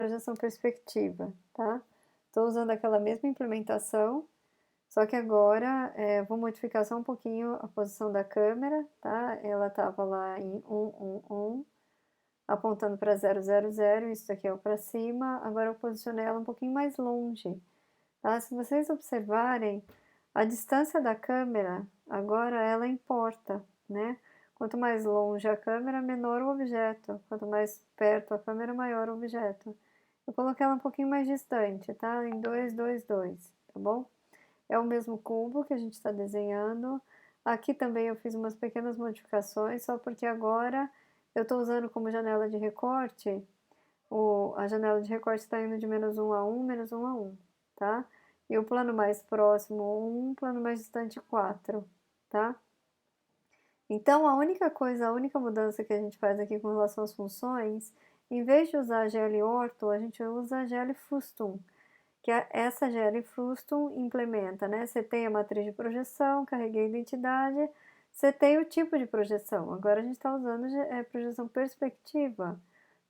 projeção perspectiva, tá? Estou usando aquela mesma implementação, só que agora vou modificar só um pouquinho a posição da câmera, tá? Ela estava lá em 1, apontando para 0, 0, 0, isso aqui é o para cima, agora eu posicionei ela um pouquinho mais longe, tá? Se vocês observarem, a distância da câmera, agora ela importa, né? Quanto mais longe a câmera, menor o objeto. Quanto mais perto a câmera, maior o objeto. Eu coloquei ela um pouquinho mais distante, tá? Em 2, 2, 2, tá bom? É o mesmo cubo que a gente está desenhando. Aqui também eu fiz umas pequenas modificações, só porque agora eu estou usando como janela de recorte, a janela de recorte está indo de -1 a 1, -1 a 1, tá? E o plano mais próximo 1, plano mais distante 4, tá? Então, a única mudança que a gente faz aqui com relação às funções, em vez de usar a GL Ortho, a gente usa a GL Frustum, que essa GL Frustum implementa, né? Você tem a matriz de projeção, carreguei a identidade, você tem o tipo de projeção. Agora a gente está usando projeção perspectiva,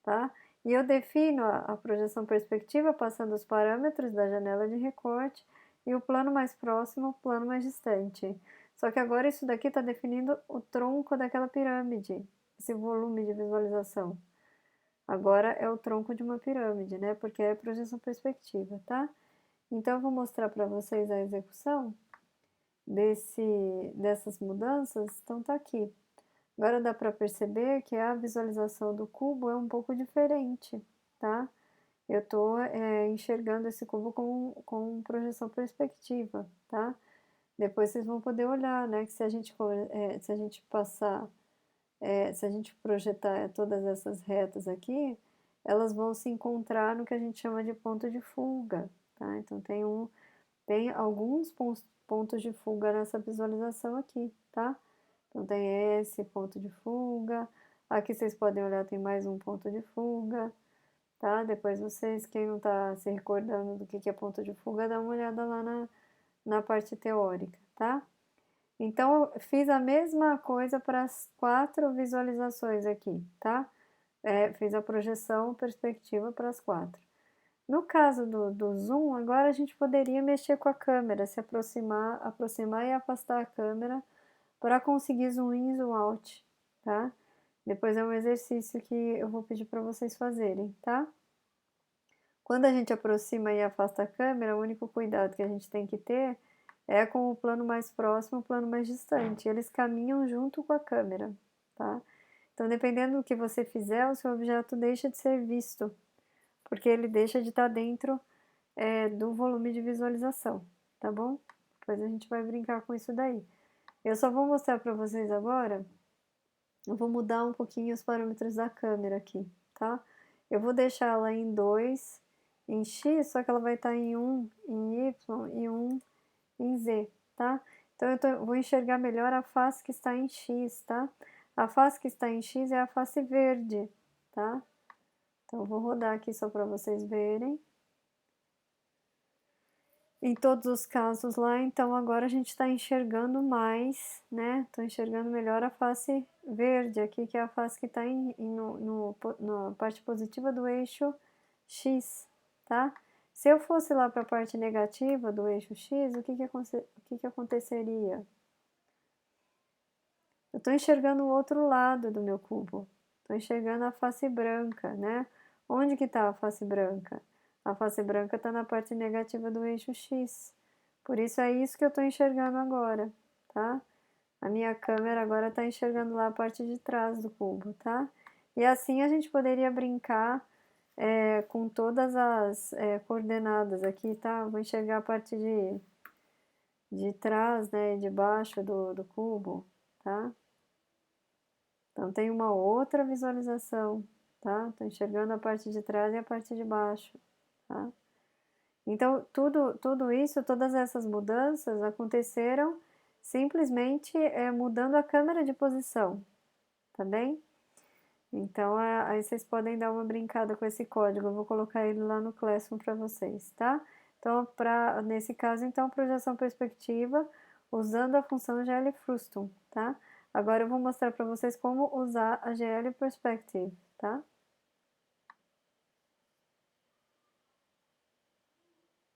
tá? E eu defino a projeção perspectiva passando os parâmetros da janela de recorte e o plano mais próximo, o plano mais distante. Só que agora isso daqui está definindo o tronco daquela pirâmide, esse volume de visualização. Agora é o tronco de uma pirâmide, né? Porque é projeção perspectiva, tá? Então eu vou mostrar para vocês a execução dessas mudanças. Então tá aqui. Agora dá para perceber que a visualização do cubo é um pouco diferente, tá? Eu estou enxergando esse cubo com projeção perspectiva, tá? Depois vocês vão poder olhar, né? Que se a gente passar, se a gente projetar todas essas retas aqui, elas vão se encontrar no que a gente chama de ponto de fuga, tá? Então tem alguns pontos de fuga nessa visualização aqui, tá? Então tem esse ponto de fuga, aqui vocês podem olhar, tem mais um ponto de fuga, tá? Depois vocês, quem não está se recordando do que é ponto de fuga, dá uma olhada lá na parte teórica, tá? Então, eu fiz a mesma coisa para as 4 visualizações aqui, tá? Fiz a projeção perspectiva para as 4. No caso do zoom, agora a gente poderia mexer com a câmera, se aproximar e afastar a câmera para conseguir zoom in e zoom out, tá? Depois é um exercício que eu vou pedir para vocês fazerem, tá? Quando a gente aproxima e afasta a câmera, o único cuidado que a gente tem que ter é com o plano mais próximo e o plano mais distante. Eles caminham junto com a câmera, tá? Então, dependendo do que você fizer, o seu objeto deixa de ser visto, porque ele deixa de estar dentro do volume de visualização, tá bom? Depois a gente vai brincar com isso daí. Eu só vou mostrar para vocês agora, eu vou mudar um pouquinho os parâmetros da câmera aqui, tá? Eu vou deixar ela em 2 em X, só que ela vai estar em 1 em Y e 1 em Z, tá? Então eu vou enxergar melhor a face que está em X, tá? A face que está em X é a face verde, tá? Então eu vou rodar aqui só para vocês verem. Em todos os casos lá, então agora a gente está enxergando mais, né? Estou enxergando melhor a face verde aqui, que é a face que está na parte positiva do eixo X, tá? Se eu fosse lá para a parte negativa do eixo X, o que aconteceria? Eu estou enxergando o outro lado do meu cubo. Estou enxergando a face branca, né? Onde que está a face branca? A face branca está na parte negativa do eixo X. Por isso é isso que eu estou enxergando agora, tá? A minha câmera agora está enxergando lá a parte de trás do cubo, tá? E assim a gente poderia brincar com todas as coordenadas aqui, tá? Vou enxergar a parte de trás, né? De baixo do cubo, tá? Então, tem uma outra visualização, tá? Estou enxergando a parte de trás e a parte de baixo, tá? Então, tudo isso, todas essas mudanças aconteceram simplesmente mudando a câmera de posição, tá bem? Então, aí vocês podem dar uma brincada com esse código, eu vou colocar ele lá no Classroom para vocês, tá? Então, nesse caso, então, projeção perspectiva, usando a função GL Frustum, tá? Agora eu vou mostrar para vocês como usar a GL Perspective, tá?